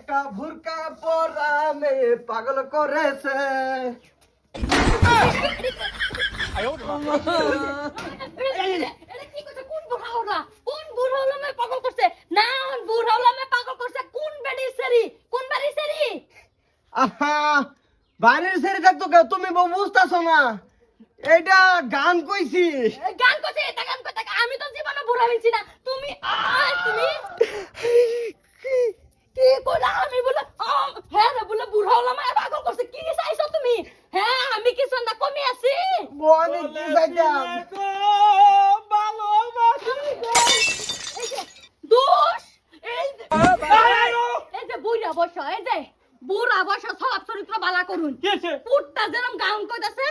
একটা ভুরকা পরা মেয়ে পাগল করেছে। এটা কি করছে? কোন বুড়া হলা? কোন বুড়া হলা মে পাগল করছে? না, বুড়া হলা মে পাগল করছে কোন বেডি সেরি? কোন বাড়ি সেরি? আহা, বাড়ির ছেড়ে থাকতো কেউ, তুমি বউ বুঝতেছো না? এইটা গান কইছি। গান করছে, এটা গান করতে আমি তো জীবনে বুড়া হইছি না। তুমি তুমি কি কইলা? আমি বলে হ্যাঁ রে, বলে বুড়া হলা মে পাগল করছে। কি চাইছো তুমি? হ্যাঁ, আমি কি সন্ধ্যা কমে আছি? বউ আমি কি চাইতাম? এই যে দোষ, এই যে এই যে বুড়া বয়স, এই যে বুড়া বয়স সব চরিত্র বালা করুন। পুটটা যেরকম গান কইতাছে,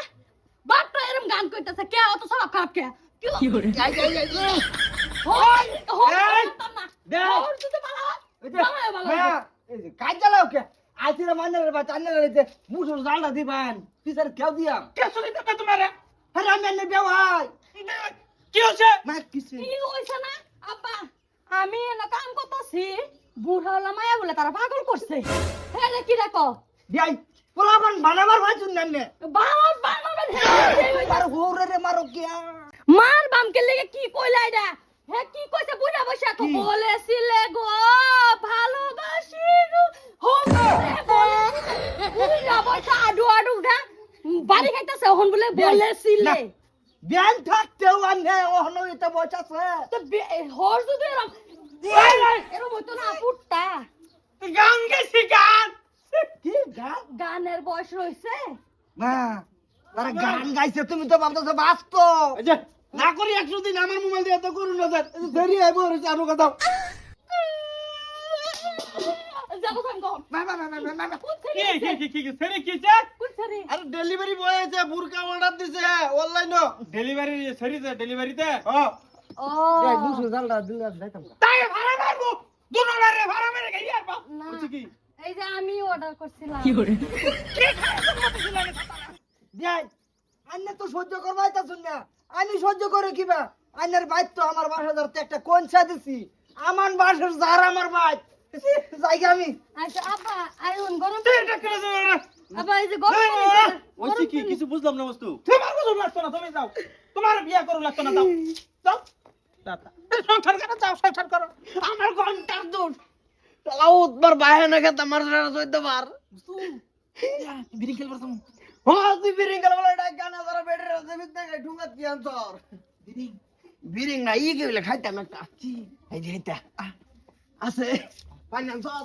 বাটটা এরকম গান কইতাছে, কে অত সব খারাপ কে? কি করে? এই, এই, এই, এই। হই হই এই, না। দেখ। হই তুই বালা, এই যে, বালা বালা। হ্যাঁ, এই যে, কাজ চালাও কে? আইছিরা মান্নারের বা চান্নারের যে মুসুর জালটা দিবেন, পিছার কেউ দিয়া। আরে আমি এনে বেও ভাই। মা কিছে? কি হইছে না আব্বা? আমি না কাম করতেছি, বুড়া হলা মায়া বলে তারা পাগল করছে। হ্যাঁ রে, কি দেখো দিয়াই, পোলাপান বানাবার ভাই শুনলেন নে। বাবা বাবা হে আর হোরে রে মারো কিয়া। মার বামকে লেগে কি কইলা এটা? হ্যাঁ কি কইছে? বুড়া বসে তো কি? বলেছিলে গো ভালোবাসি গো বুড়া বসে আডু আডু উঠা বাড়ি খাইতেছে হন বলে বলেছিলে। ব্যান থাকতেও আনে ওহনো এটা বচাছে। তো হর যদি এরম এরম হইতো না পুটটা। গান গেছি গান। কি গান? গানের বয়স রইছে। না, আরে গান গাইছে তুমি তো ভাবতেছো বাস্তব। এই যে না করি 100 দিন আমার মোবাইল দিয়ে তো করুন না স্যার। এই যে দেরি আইবো রইছে আরো কথা। যাবো সাঙ্গ না না না না না না। কুছরি আরে ডেলিভারি বয় আছে বুরকা অর্ডার দিছে অনলাইন। ডেলিভারিতে ও এই মুসুর জালটা দিলা যাইতাম না। তাই ভাড়া মারবো দুনোরে ভাড়া মেরে গেই আর বাপ না, বুঝছি কি এই যে আমি অর্ডার করছিলাম। দেই আন্নে তো সহ্য করবাই তা শুন না। আমি সহ্য করে কিবা? আন্নের বাইত তো আমার 5,000 তে একটা কোনসা দিছি। আমার বাসের জার আমার বাইত। জায়গা আমি। আচ্ছা আপা আইউন গরম এটা করে দাও না আপা এই যে গরম ওইছি কি কিছু বুঝলাম না বস্তু তোমার বুঝু লাগতো না তুমি যাও তোমার বিয়া করু লাগতো না যাও যাও দাদা সংসার করো যাও সংসার করো আমার ঘন্টার দূর লাউ উৎবার বাইরে না খেতে আমার সারা সইতে পার। বিড়ি খেলবার তুমি হ্যাঁ তুই বিরিং গেল বলে ডাক গানা ধরে বেডের দেবিত না ঢুকাত কি আনছর। বিড়ি বিরিং না ই কি বলে খাইতাম একটা। এই যে এটা আছে পানি আনছর।